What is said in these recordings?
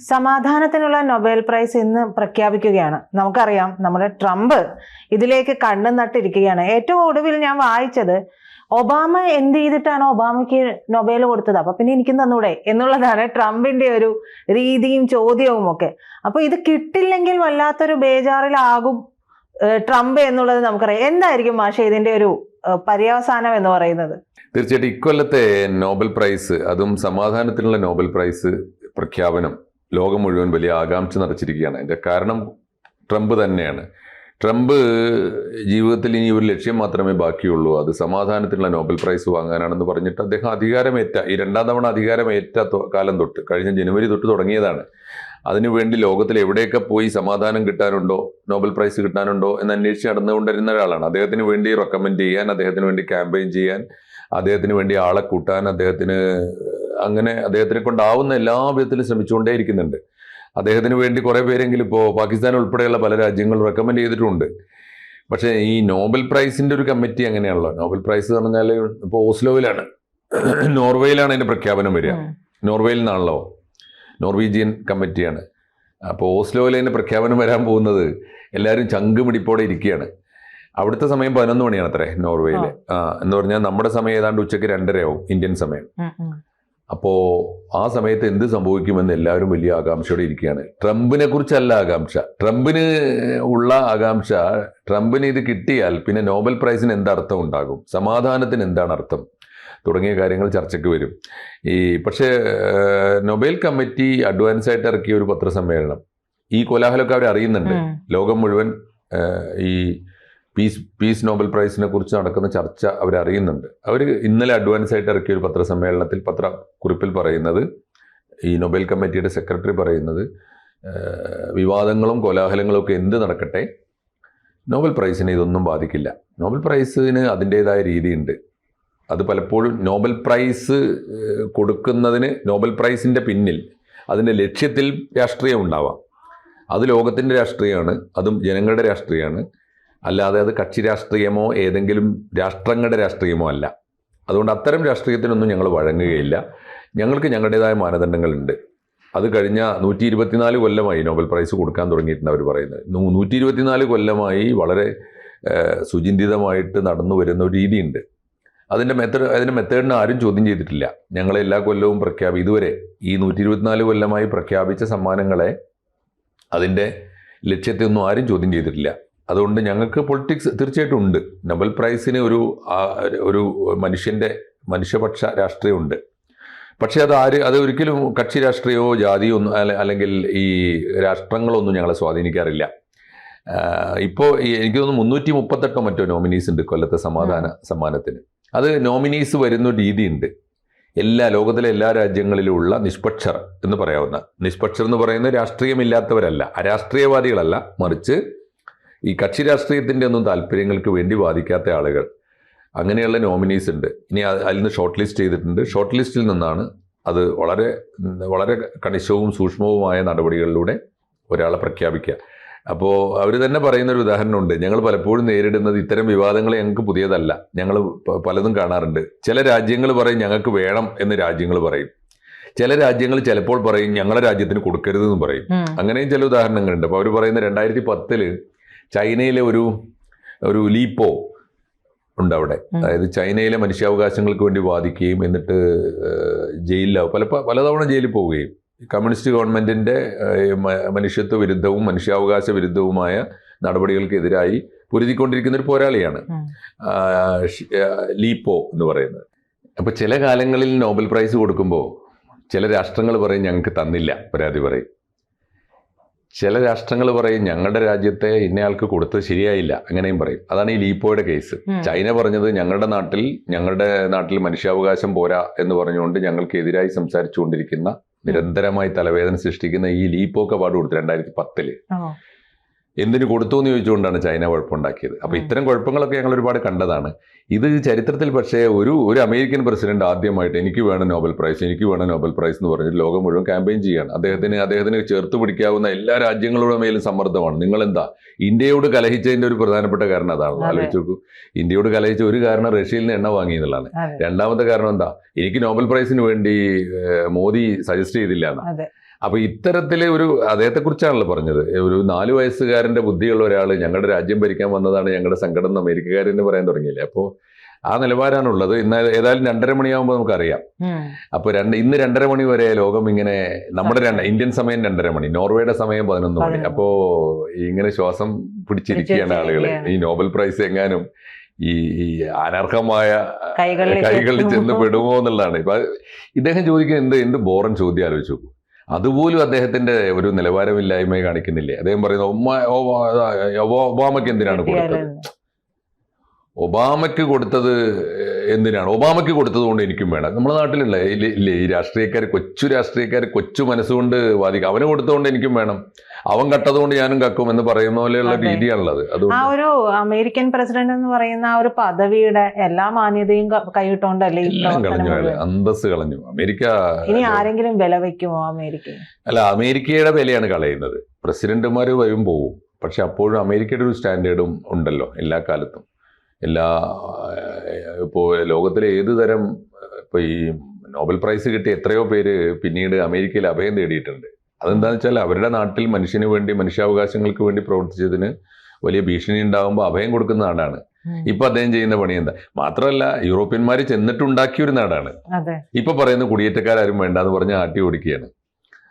സമാധാനത്തിനുള്ള Nobel prize ഇന്ന് പ്രഖ്യാപിക്കുകയാണ്. നമുക്കറിയാം നമ്മുടെ ട്രംപ് ഇതിലേക്ക് കണ്ണു നട്ടിരിക്കുകയാണ്. ഏറ്റവും ഒടുവിൽ ഞാൻ വായിച്ചത് ഒബാമ എന്ത് ചെയ്തിട്ടാണ് ഒബാമയ്ക്ക് നൊബേൽ കൊടുത്തത്, അപ്പൊ പിന്നെ എനിക്കും തന്നൂടെ എന്നുള്ളതാണ് ട്രംപിന്റെ ഒരു രീതിയും ചോദ്യവും ഒക്കെ. അപ്പൊ ഇത് കിട്ടില്ലെങ്കിൽ വല്ലാത്തൊരു ബേജാറിലാകും ട്രംപ് എന്നുള്ളത് നമുക്കറിയാം. എന്തായിരിക്കും മാഷെ ഇതിന്റെ ഒരു പര്യവസാനം എന്ന് പറയുന്നത്? തീർച്ചയായിട്ടും ഇക്കൊല്ലത്തെ നോബൽ പ്രൈസ്, അതും സമാധാനത്തിനുള്ള നോബൽ പ്രൈസ് പ്രഖ്യാപനം ലോകം മുഴുവൻ വലിയ ആകാംക്ഷ നിറച്ചിരിക്കുകയാണ്. അതിൻ്റെ കാരണം ട്രംപ് തന്നെയാണ്. ട്രംപ് ജീവിതത്തിൽ ഇനി ഒരു ലക്ഷ്യം മാത്രമേ ബാക്കിയുള്ളൂ, അത് സമാധാനത്തിനുള്ള നോബൽ പ്രൈസ് വാങ്ങാനാണെന്ന് പറഞ്ഞിട്ട് അദ്ദേഹം അധികാരമേറ്റ ഈ രണ്ടാം തവണ അധികാരമേറ്റ കാലം തൊട്ട്, കഴിഞ്ഞ ജനുവരി തൊട്ട് തുടങ്ങിയതാണ്. അതിനുവേണ്ടി ലോകത്തിൽ എവിടെയൊക്കെ പോയി സമാധാനം കിട്ടാനുണ്ടോ, നോബൽ പ്രൈസ് കിട്ടാനുണ്ടോ എന്ന് അന്വേഷിച്ച് നടന്നുകൊണ്ടിരുന്ന ഒരാളാണ്. അദ്ദേഹത്തിന് വേണ്ടി റെക്കമെൻഡ് ചെയ്യാൻ, അദ്ദേഹത്തിന് വേണ്ടി ക്യാമ്പയിൻ ചെയ്യാൻ, അദ്ദേഹത്തിന് വേണ്ടി ആളെ കൂട്ടാൻ, അദ്ദേഹത്തിനെ കൊണ്ടാവുന്ന എല്ലാ വിധത്തിലും ശ്രമിച്ചുകൊണ്ടേ ഇരിക്കുന്നുണ്ട്. അദ്ദേഹത്തിന് വേണ്ടി കുറേ പേരെങ്കിലും ഇപ്പോൾ പാകിസ്ഥാൻ ഉൾപ്പെടെയുള്ള പല രാജ്യങ്ങളും റെക്കമെൻഡ് ചെയ്തിട്ടുണ്ട്. പക്ഷേ ഈ നോബൽ പ്രൈസിൻ്റെ ഒരു കമ്മിറ്റി അങ്ങനെയാണല്ലോ. നോബൽ പ്രൈസ് എന്ന് പറഞ്ഞാൽ ഇപ്പോൾ ഓസ്ലോയിലാണ്, നോർവേയിലാണ് അതിൻ്റെ പ്രഖ്യാപനം വരിക. നോർവേയിൽ നിന്നാണല്ലോ, നോർവീജിയൻ കമ്മിറ്റിയാണ്. അപ്പോൾ ഓസ്ലോയിൽ അതിൻ്റെ പ്രഖ്യാപനം വരാൻ പോകുന്നത് എല്ലാവരും ചങ്കുമിടിപ്പോടെ ഇരിക്കുകയാണ്. അവിടുത്തെ സമയം 11 മണിയാണ് അത്രേ നോർവേയിൽ. എന്ന് പറഞ്ഞാൽ നമ്മുടെ സമയം ഏതാണ്ട് ഉച്ചയ്ക്ക് 2:30 ഇന്ത്യൻ സമയം. അപ്പോൾ ആ സമയത്ത് എന്ത് സംഭവിക്കുമെന്ന് എല്ലാവരും വലിയ ആകാംക്ഷയോടെ ഇരിക്കുകയാണ്. ട്രംപിനെ കുറിച്ചല്ല ആകാംക്ഷ, ട്രംപിന് ഉള്ള ആകാംക്ഷ, ട്രംപിന് ഇത് കിട്ടിയാൽ പിന്നെ നോബൽ പ്രൈസിന് എന്തർത്ഥം ഉണ്ടാകും, സമാധാനത്തിന് എന്താണ് അർത്ഥം തുടങ്ങിയ കാര്യങ്ങൾ ചർച്ചയ്ക്ക് വരും. പക്ഷേ നൊബേൽ കമ്മിറ്റി അഡ്വാൻസായിട്ട് ഇറക്കിയ ഒരു പത്രസമ്മേളനം, ഈ കോലാഹലമൊക്കെ അവർ അറിയുന്നുണ്ട്. ലോകം മുഴുവൻ ഈ പീസ് നോബൽ പ്രൈസിനെ കുറിച്ച് നടക്കുന്ന ചർച്ച അവരറിയുന്നുണ്ട്. അവർ ഇന്നലെ അഡ്വാൻസായിട്ട് ഇറക്കിയ ഒരു പത്രസമ്മേളനത്തിൽ, പത്രക്കുറിപ്പിൽ പറയുന്നത്, ഈ നൊബേൽ കമ്മിറ്റിയുടെ സെക്രട്ടറി പറയുന്നത്, വിവാദങ്ങളും കോലാഹലങ്ങളും ഒക്കെ എന്ത് നടക്കട്ടെ, നോബൽ പ്രൈസിനെ ഇതൊന്നും ബാധിക്കില്ല. നോബൽ പ്രൈസിന് അതിൻ്റേതായ രീതിയുണ്ട്. അത് പലപ്പോഴും നോബൽ പ്രൈസ് കൊടുക്കുന്നതിന്, നോബൽ പ്രൈസിൻ്റെ പിന്നിൽ അതിൻ്റെ ലക്ഷ്യത്തിൽ രാഷ്ട്രീയം ഉണ്ടാവാം. അത് ലോകത്തിൻ്റെ രാഷ്ട്രീയമാണ്, അതും ജനങ്ങളുടെ രാഷ്ട്രീയമാണ്, അല്ലാതെ അത് കക്ഷി രാഷ്ട്രീയമോ ഏതെങ്കിലും രാഷ്ട്രങ്ങളുടെ രാഷ്ട്രീയമോ അല്ല. അതുകൊണ്ട് അത്തരം രാഷ്ട്രീയത്തിനൊന്നും ഞങ്ങൾ വഴങ്ങുകയില്ല. ഞങ്ങൾക്ക് ഞങ്ങളുടേതായ മാനദണ്ഡങ്ങളുണ്ട്. അത് കഴിഞ്ഞ 124 കൊല്ലമായി നോബൽ പ്രൈസ് കൊടുക്കാൻ തുടങ്ങിയിട്ടുണ്ട്. അവർ പറയുന്നത് 124 കൊല്ലമായി വളരെ സുചിന്തിതമായിട്ട് നടന്നു വരുന്ന ഒരു രീതിയുണ്ട്. അതിൻ്റെ മെത്തേഡിനെ ആരും ചോദ്യം ചെയ്തിട്ടില്ല. ഞങ്ങളെ എല്ലാ കൊല്ലവും ഇതുവരെ ഈ 124 കൊല്ലമായി പ്രഖ്യാപിച്ച സമ്മാനങ്ങളെ, അതിൻ്റെ ലക്ഷ്യത്തെ ഒന്നും ആരും ചോദ്യം ചെയ്തിട്ടില്ല. അതുകൊണ്ട് ഞങ്ങൾക്ക് പൊളിറ്റിക്സ് തീർച്ചയായിട്ടും ഉണ്ട്. നൊബേൽ പ്രൈസിന് ഒരു മനുഷ്യപക്ഷ രാഷ്ട്രീയമുണ്ട്. പക്ഷേ അത് ഒരിക്കലും കക്ഷി രാഷ്ട്രീയമോ ജാതിയോ ഒന്നും അല്ലെങ്കിൽ ഈ രാഷ്ട്രങ്ങളൊന്നും ഞങ്ങളെ സ്വാധീനിക്കാറില്ല. ഇപ്പോൾ എനിക്ക് തോന്നുന്നു 338 മറ്റോ നോമിനീസ് ഉണ്ട് കൊല്ലത്തെ സമാധാന സമ്മാനത്തിന്. അത് നോമിനീസ് വരുന്ന രീതിയുണ്ട്. ലോകത്തിലെ എല്ലാ രാജ്യങ്ങളിലുമുള്ള നിഷ്പക്ഷർ എന്ന് പറയാവുന്ന, നിഷ്പക്ഷർ എന്ന് പറയുന്നത് രാഷ്ട്രീയമില്ലാത്തവരല്ല, അരാഷ്ട്രീയവാദികളല്ല, മറിച്ച് ഈ കക്ഷി രാഷ്ട്രീയത്തിൻ്റെ ഒന്നും താല്പര്യങ്ങൾക്ക് വേണ്ടി വാദിക്കാത്ത ആളുകൾ, അങ്ങനെയുള്ള നോമിനീസ് ഉണ്ട്. ഇനി അതിൽ നിന്ന് ഷോർട്ട് ലിസ്റ്റ് ചെയ്തിട്ടുണ്ട്. ഷോർട്ട് ലിസ്റ്റിൽ നിന്നാണ് അത് വളരെ വളരെ കണിശവും സൂക്ഷ്മവുമായ നടപടികളിലൂടെ ഒരാളെ പ്രഖ്യാപിക്കുക. അപ്പോൾ അവർ തന്നെ പറയുന്നൊരു ഉദാഹരണമുണ്ട്. ഞങ്ങൾ പലപ്പോഴും നേരിടുന്നത് ഇത്തരം വിവാദങ്ങൾ ഞങ്ങൾക്ക് പുതിയതല്ല, ഞങ്ങൾ പലതും കാണാറുണ്ട്. ചില രാജ്യങ്ങൾ പറയും ഞങ്ങൾക്ക് വേണം എന്ന് രാജ്യങ്ങൾ പറയും. ചില രാജ്യങ്ങൾ ചിലപ്പോൾ പറയും ഞങ്ങളുടെ രാജ്യത്തിന് കൊടുക്കരുതെന്ന് പറയും. അങ്ങനെയും ചില ഉദാഹരണങ്ങളുണ്ട്. അപ്പോൾ അവർ പറയുന്നത് 2010 ചൈനയിലെ ഒരു ലീപ്പോ ഉണ്ട് അവിടെ. അതായത് ചൈനയിലെ മനുഷ്യാവകാശങ്ങൾക്ക് വേണ്ടി വാദിക്കുകയും എന്നിട്ട് ജയിലിലാവും, പലതവണ ജയിലിൽ പോവുകയും, കമ്മ്യൂണിസ്റ്റ് ഗവൺമെൻറ്റിൻ്റെ മനുഷ്യത്വ വിരുദ്ധവും മനുഷ്യാവകാശ വിരുദ്ധവുമായ നടപടികൾക്കെതിരായി പൊരുതിക്കൊണ്ടിരിക്കുന്ന ഒരു പോരാളിയാണ് ലീപ്പോ എന്ന് പറയുന്നത്. അപ്പോൾ ചില കാലങ്ങളിൽ നോബൽ പ്രൈസ് കൊടുക്കുമ്പോൾ ചില രാഷ്ട്രങ്ങൾ പറയും ഞങ്ങൾക്ക് തന്നില്ല, പരാതി പറയും. ചില രാഷ്ട്രങ്ങൾ പറയും ഞങ്ങളുടെ രാജ്യത്തെ ഇന്നയാൾക്ക് കൊടുത്തത് ശരിയായില്ല, അങ്ങനെയും പറയും. അതാണ് ഈ ലീപ്പോയുടെ കേസ്. ചൈന പറഞ്ഞത് ഞങ്ങളുടെ നാട്ടിൽ മനുഷ്യാവകാശം പോരാ എന്ന് പറഞ്ഞുകൊണ്ട് ഞങ്ങൾക്കെതിരായി സംസാരിച്ചുകൊണ്ടിരിക്കുന്ന, നിരന്തരമായി തലവേദന സൃഷ്ടിക്കുന്ന ഈ ലീപ്പോക്ക് അവാർഡ് കൊടുത്തു 2010. എന്തിനു കൊടുത്തു എന്ന് ചോദിച്ചുകൊണ്ടാണ് ചൈന കുഴപ്പമുണ്ടാക്കിയത്. അപ്പോൾ ഇത്തരം കുഴപ്പങ്ങളൊക്കെ ഞങ്ങൾ ഒരുപാട് കണ്ടതാണ്. ഇത് ചരിത്രത്തിൽ പക്ഷേ ഒരു അമേരിക്കൻ പ്രസിഡന്റ് ആദ്യമായിട്ട് എനിക്ക് വേണം നോബൽ പ്രൈസ് എന്ന് പറഞ്ഞിട്ട് ലോകം മുഴുവൻ ക്യാമ്പയിൻ ചെയ്യുകയാണ്. അദ്ദേഹത്തിന് ചേർത്ത് പിടിക്കാവുന്ന എല്ലാ രാജ്യങ്ങളുടെ മേലും സമ്മർദ്ദമാണ്. നിങ്ങളെന്താ ഇന്ത്യയോട് കലഹിച്ചതിൻ്റെ ഒരു പ്രധാനപ്പെട്ട കാരണം അതാണ്. ആലോചിച്ച് നോക്കൂ, ഇന്ത്യയോട് കലഹിച്ച ഒരു കാരണം റഷ്യയിൽ നിന്ന് എണ്ണ വാങ്ങി എന്നുള്ളതാണ്. രണ്ടാമത്തെ കാരണം എന്താ, എനിക്ക് നോബൽ പ്രൈസിന് വേണ്ടി മോദി സജസ്റ്റ് ചെയ്തില്ല എന്നാണ്. അപ്പൊ ഇത്തരത്തിലെ ഒരു അദ്ദേഹത്തെക്കുറിച്ചാണല്ലോ പറഞ്ഞത്. ഒരു 4 വയസ്സുകാരന്റെ ബുദ്ധിയുള്ള ഒരാൾ ഞങ്ങളുടെ രാജ്യം ഭരിക്കാൻ വന്നതാണ് ഞങ്ങളുടെ സങ്കടം എന്ന് അമേരിക്കക്കാരെന്ന് പറയാൻ തുടങ്ങിയില്ലേ. അപ്പോൾ ആ നിലവാരമാണുള്ളത്. ഇന്ന് ഏതായാലും 2:30 മണിയാകുമ്പോൾ നമുക്കറിയാം. അപ്പൊ ഇന്ന് 2:30 മണി വരെ ലോകം ഇങ്ങനെ, നമ്മുടെ ഇന്ത്യൻ സമയം 2:30 മണി, നോർവേയുടെ സമയം 11 മണി. അപ്പോ ഇങ്ങനെ ശ്വാസം പിടിച്ചിരിക്കുകയാണ് ആളുകൾ. ഈ നോബൽ പ്രൈസ് എങ്ങാനും ഈ അനർഹമായ കൈകളിൽ ചെന്ന് പെടുമോ എന്നുള്ളതാണ്. ഇപ്പൊ ഇദ്ദേഹം ചോദിക്കുന്ന എന്ത് ബോറൻ ചോദ്യം ആലോചിച്ചു നോക്കൂ. അതുപോലും അദ്ദേഹത്തിന്റെ ഒരു നിലവാരമില്ലായ്മയെ കാണിക്കുന്നില്ലേ. അദ്ദേഹം പറയുന്നത് ഒബാമയ്ക്ക് എന്തിനാണ് കൊടുത്തത്, ഒബാമയ്ക്ക് കൊടുത്തത് എന്തിനാണ്, ഒബാമയ്ക്ക് കൊടുത്തത് കൊണ്ട് എനിക്കും വേണം. നമ്മുടെ നാട്ടിലുള്ള ഇല്ലേ ഈ രാഷ്ട്രീയക്കാർ കൊച്ചു മനസ്സുകൊണ്ട് വാദിക്കും. അവന് കൊടുത്തതുകൊണ്ട് എനിക്കും വേണം, അവൻ കട്ടതുകൊണ്ട് ഞാനും കക്കും എന്ന് പറയുന്ന പോലെയുള്ള രീതിയാണുള്ളത്. ആ ഒരു അമേരിക്കൻ പ്രസിഡന്റ് എന്ന് പറയുന്ന ആ ഒരു പദവിയുടെ എല്ലാ മാന്യതയും കൈവിട്ടോണ്ടല്ലേ കളഞ്ഞു, അന്തസ് കളഞ്ഞു അമേരിക്ക. ഇനി ആരെങ്കിലും വില വയ്ക്കുമോ അമേരിക്ക? അല്ല, അമേരിക്കയുടെ വിലയാണ് കളയുന്നത്. പ്രസിഡന്റുമാർ വരും പോവും, പക്ഷെ അപ്പോഴും അമേരിക്കയുടെ ഒരു സ്റ്റാൻഡേർഡും ഉണ്ടല്ലോ എല്ലാ കാലത്തും. ഇപ്പോൾ ലോകത്തിലെ ഏത് തരം, ഇപ്പോൾ ഈ നോബൽ പ്രൈസ് കിട്ടിയ എത്രയോ പേര് പിന്നീട് അമേരിക്കയിൽ അഭയം തേടിയിട്ടുണ്ട്. അതെന്താണെന്ന് വെച്ചാൽ അവരുടെ നാട്ടിൽ മനുഷ്യന് വേണ്ടി, മനുഷ്യാവകാശങ്ങൾക്ക് വേണ്ടി പ്രവർത്തിച്ചതിന് വലിയ ഭീഷണി ഉണ്ടാകുമ്പോൾ അഭയം കൊടുക്കുന്ന നാടാണ്. ഇപ്പൊ അദ്ദേഹം ചെയ്യുന്ന പണി എന്താ? മാത്രമല്ല, യൂറോപ്യന്മാർ ചെന്നിട്ടുണ്ടാക്കിയ ഒരു നാടാണ്. ഇപ്പൊ പറയുന്ന കുടിയേറ്റക്കാരും വേണ്ടാന്ന് പറഞ്ഞ് ആട്ടി ഓടിക്കുകയാണ്.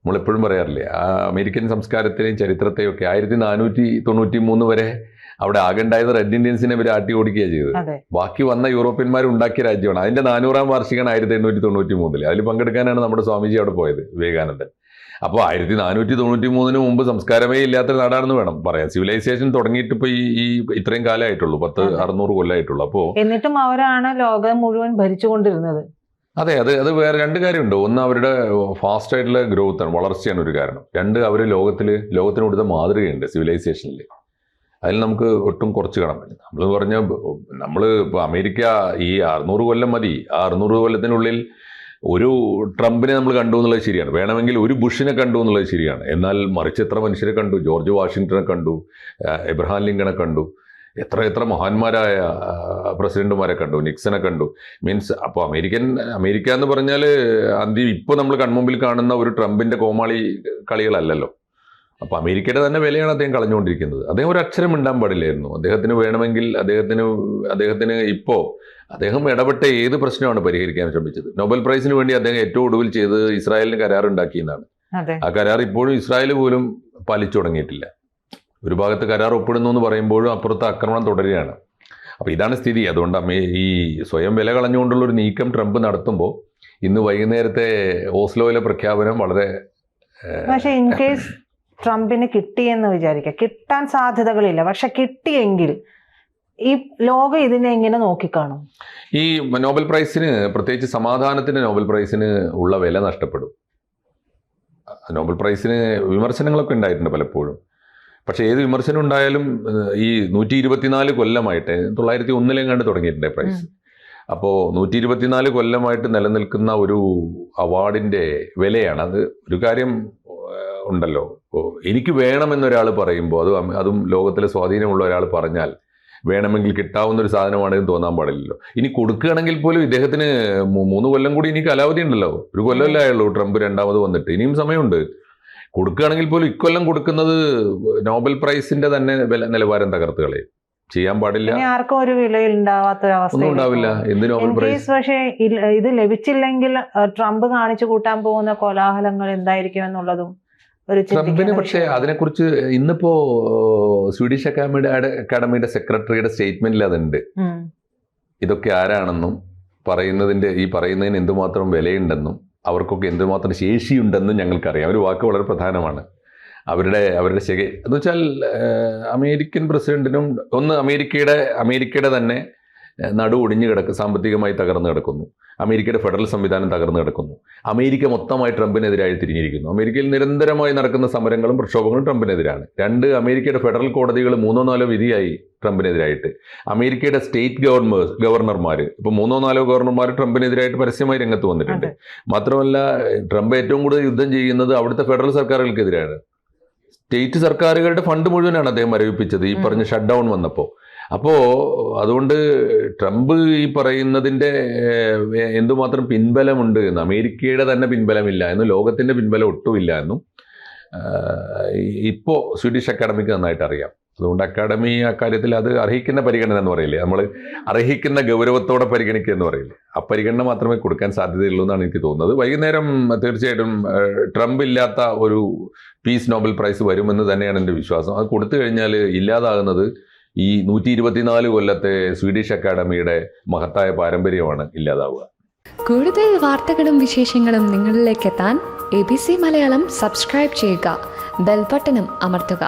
നമ്മളെപ്പോഴും പറയാറില്ലേ, ആ അമേരിക്കൻ സംസ്കാരത്തെയും ചരിത്രത്തെയും ഒക്കെ 1493 വരെ അവിടെ ആകെ ഉണ്ടായത് റെഡ് ഇന്ത്യൻസിനെ ഇവർ ആട്ടി ഓടിക്കുകയാണ് ചെയ്തത്. ബാക്കി വന്ന യൂറോപ്യന്മാർ ഉണ്ടാക്കിയ രാജ്യമാണ്. അതിന്റെ 400-ാം വാർഷികമാണ് 1893. അതിൽ പങ്കെടുക്കാനാണ് നമ്മുടെ സ്വാമിജി അവിടെ പോയത്, വിവേകാനന്ദൻ. അപ്പോൾ 1493 മുമ്പ് സംസ്കാരമേ ഇല്ലാത്ത നാടാണെന്ന് വേണം പറയാൻ. സിവിലൈസേഷൻ തുടങ്ങിയിട്ട് ഇപ്പൊ ഈ ഇത്രയും കാലമായിട്ടുള്ളൂ, 600 കൊല്ലമായിട്ടുള്ളൂ. അപ്പോൾ എന്നിട്ടും അവരാണ് ലോകം മുഴുവൻ ഭരിച്ചുകൊണ്ടിരുന്നത്. അതെ, അത് വേറെ 2 കാര്യമുണ്ട്. ഒന്ന്, അവരുടെ ഫാസ്റ്റ് ആയിട്ടുള്ള ഗ്രോത്ത് ആണ്, വളർച്ചയാണ് ഒരു കാരണം. 2, അവർ ലോകത്തിന് കൊടുത്ത മാതൃകയുണ്ട് സിവിലൈസേഷനിൽ. അതിൽ നമുക്ക് ഒട്ടും കുറച്ച് കാണാൻ പറ്റും. നമ്മൾ ഇപ്പോൾ അമേരിക്ക ഈ 600 കൊല്ലം മതി. ആ 600 കൊല്ലത്തിനുള്ളിൽ ഒരു ട്രംപിനെ നമ്മൾ കണ്ടു എന്നുള്ളത് ശരിയാണ്, വേണമെങ്കിൽ ഒരു ബുഷിനെ കണ്ടു എന്നുള്ളത് ശരിയാണ്. എന്നാൽ മറിച്ച് എത്ര മനുഷ്യരെ കണ്ടു? ജോർജ് വാഷിങ്ടനെ കണ്ടു, എബ്രഹാം ലിങ്കനെ കണ്ടു, എത്ര മഹാന്മാരായ പ്രസിഡന്റുമാരെ കണ്ടു, നിക്സനെ കണ്ടു. മീൻസ് അപ്പോൾ അമേരിക്ക എന്ന് പറഞ്ഞാൽ ഇപ്പോൾ നമ്മൾ കൺമുമ്പിൽ കാണുന്ന ഒരു ട്രംപിന്റെ കോമാളി കളികളല്ലല്ലോ. അപ്പോൾ അമേരിക്കയുടെ തന്നെ വിലയാണ് അദ്ദേഹം കളഞ്ഞുകൊണ്ടിരിക്കുന്നത്. അദ്ദേഹം ഒരു അക്ഷരം മിണ്ടാൻ പാടില്ലായിരുന്നു. അദ്ദേഹത്തിന് വേണമെങ്കിൽ അദ്ദേഹത്തിന് ഇപ്പോൾ അദ്ദേഹം ഇടപെട്ട ഏത് പ്രശ്നമാണ് പരിഹരിക്കാൻ ശ്രമിച്ചത്. നോബൽ പ്രൈസിന് വേണ്ടി അദ്ദേഹം ഏറ്റവും ഒടുവിൽ ചെയ്തത് ഇസ്രായേലിന് കരാറുണ്ടാക്കിയെന്നാണ്. ആ കരാർ ഇപ്പോഴും ഇസ്രായേൽ പോലും പാലിച്ചു തുടങ്ങിയിട്ടില്ല. ഒരു ഭാഗത്ത് കരാർ ഒപ്പിടുന്നു എന്ന് പറയുമ്പോഴും അപ്പുറത്ത് ആക്രമണം തുടരുകയാണ്. അപ്പോൾ ഇതാണ് സ്ഥിതി. അതുകൊണ്ട് ഈ സ്വയം വില കളഞ്ഞുകൊണ്ടുള്ളൊരു നീക്കം ട്രംപ് നടത്തുമ്പോൾ ഇന്ന് വൈകുന്നേരത്തെ ഓസ്ലോയിലെ പ്രഖ്യാപനം വളരെ, പക്ഷേ ഇൻ കേസ് ട്രംപിന് കിട്ടിയെന്ന് വിചാരിക്കുക, കിട്ടാൻ സാധ്യതകളില്ല, പക്ഷെ കിട്ടിയെങ്കിൽ ഈ ലോകം ഇതിനെ എങ്ങനെ നോക്കിക്കാണും? ഈ നോബൽ പ്രൈസിന്, പ്രത്യേകിച്ച് സമാധാനത്തിന്റെ നോബൽ പ്രൈസിന് ഉള്ള വില നഷ്ടപ്പെടും. നോബൽ പ്രൈസിന് വിമർശനങ്ങളൊക്കെ ഉണ്ടായിട്ടുണ്ട് പലപ്പോഴും. പക്ഷെ ഏത് വിമർശനം ഉണ്ടായാലും ഈ 124 കൊല്ലമായിട്ട് 1901 തുടങ്ങിയിട്ടുണ്ട് പ്രൈസ്. അപ്പോൾ 124 കൊല്ലമായിട്ട് നിലനിൽക്കുന്ന ഒരു അവാർഡിന്റെ വിലയാണ് അത്. ഒരു കാര്യം ഉണ്ടല്ലോ, എനിക്ക് വേണമെന്നൊരാൾ പറയുമ്പോൾ അതും ലോകത്തിലെ സ്വാധീനമുള്ള ഒരാൾ പറഞ്ഞാൽ വേണമെങ്കിൽ കിട്ടാവുന്ന ഒരു സാധനമാണെന്ന് തോന്നാൻ പാടില്ലല്ലോ. ഇനി കൊടുക്കുകയാണെങ്കിൽ പോലും ഇദ്ദേഹത്തിന് 3 കൊല്ലം കൂടി ഇനി കാലാവധി ഉണ്ടല്ലോ. 1 കൊല്ലമല്ലേ ആയുള്ളൂ ട്രംപ് രണ്ടാമത് വന്നിട്ട്, ഇനിയും സമയമുണ്ട്. കൊടുക്കുകയാണെങ്കിൽ പോലും ഇക്കൊല്ലം കൊടുക്കുന്നത് നോബൽ പ്രൈസിന്റെ തന്നെ നിലവാരം തകർത്തുകളെ ചെയ്യാൻ പാടില്ല. ആർക്കും ഒരു വിലയില്ലാത്തൊരവസ്ഥ ഉണ്ടാവില്ല. എന്ത് നോബൽ പ്രൈസ്? പക്ഷേ ഇത് ലഭിച്ചില്ലെങ്കിൽ ട്രംപ് കാണിച്ചു കൂട്ടാൻ പോകുന്ന കോലാഹലങ്ങൾ എന്തായിരിക്കും എന്നുള്ളതും ട്രംപിന്. പക്ഷേ അതിനെക്കുറിച്ച് ഇന്നിപ്പോ സ്വീഡിഷ് അക്കാഡമിയുടെ സെക്രട്ടറിയുടെ സ്റ്റേറ്റ്മെന്റിൽ അതുണ്ട്. ഇതൊക്കെ ആരാണെന്നും പറയുന്നതിന് എന്തുമാത്രം വിലയുണ്ടെന്നും അവർക്കൊക്കെ എന്തുമാത്രം ശേഷിയുണ്ടെന്നും ഞങ്ങൾക്കറിയാം. ഒരു വാക്ക് വളരെ പ്രധാനമാണ്. അവരുടെ എന്ന് വെച്ചാൽ അമേരിക്കൻ പ്രസിഡന്റിനും ഒന്ന് അമേരിക്കയുടെ തന്നെ നടു ഒടിഞ്ഞു സാമ്പത്തികമായി തകർന്നു കിടക്കുന്നു. അമേരിക്കയുടെ ഫെഡറൽ സംവിധാനം തകർന്നു കിടക്കുന്നു. അമേരിക്ക മൊത്തമായി ട്രംപിനെതിരായി തിരിഞ്ഞിരിക്കുന്നു. അമേരിക്കയിൽ നിരന്തരമായി നടക്കുന്ന സമരങ്ങളും പ്രക്ഷോഭങ്ങളും ട്രംപിനെതിരാണ്. 2, അമേരിക്കയുടെ ഫെഡറൽ കോടതികൾ 3-4 വിധിയായി ട്രംപിനെതിരായിട്ട്. അമേരിക്കയുടെ സ്റ്റേറ്റ് ഗവർണർമാർ ഇപ്പോൾ 3-4 ഗവർണർമാർ ട്രംപിനെതിരായിട്ട് പരസ്യമായി രംഗത്ത് വന്നിട്ടുണ്ട്. മാത്രമല്ല, ട്രംപ് ഏറ്റവും കൂടുതൽ യുദ്ധം ചെയ്യുന്നത് അവിടുത്തെ ഫെഡറൽ സർക്കാരുകൾക്കെതിരാണ്. സ്റ്റേറ്റ് സർക്കാരുകളുടെ ഫണ്ട് മുഴുവനാണ് അദ്ദേഹം മരവിപ്പിച്ചത് ഈ പറഞ്ഞ ഷട്ട് ഡൗൺ വന്നപ്പോൾ. അപ്പോൾ അതുകൊണ്ട് ട്രംപ് ഈ പറയുന്നതിൻ്റെ എന്തുമാത്രം പിൻബലമുണ്ട് എന്ന്, അമേരിക്കയുടെ തന്നെ പിൻബലമില്ല എന്നും ലോകത്തിൻ്റെ പിൻബലം ഒട്ടുമില്ല എന്നും ഇപ്പോൾ സ്വീഡിഷ് അക്കാഡമിക്ക് നന്നായിട്ട് അറിയാം. അതുകൊണ്ട് അക്കാഡമി അക്കാര്യത്തിൽ അത് അർഹിക്കുന്ന പരിഗണന എന്ന് പറയില്ലേ, നമ്മൾ അർഹിക്കുന്ന ഗൗരവത്തോടെ പരിഗണിക്കുക എന്ന് പറയില്ലേ, ആ പരിഗണന മാത്രമേ കൊടുക്കാൻ സാധ്യതയുള്ളൂ എന്നാണ് എനിക്ക് തോന്നുന്നത്. വൈകുന്നേരം തീർച്ചയായിട്ടും ട്രംപ് ഇല്ലാത്ത ഒരു പീസ് നോബൽ പ്രൈസ് വരുമെന്ന് തന്നെയാണ് എൻ്റെ വിശ്വാസം. അത് കൊടുത്തു കഴിഞ്ഞാൽ ഇല്ലാതാകുന്നത് ഈ 124 കൊല്ലത്തെ സ്വീഡിഷ് അക്കാഡമിയുടെ മഹത്തായ പാരമ്പര്യമാണ് ഇല്ലാതാവുക. കൂടുതൽ വാർത്തകളും വിശേഷങ്ങളും നിങ്ങളിലേക്ക് എത്താൻ ABC മലയാളം സബ്സ്ക്രൈബ് ചെയ്യുക, ബെൽ ബട്ടണും അമർത്തുക.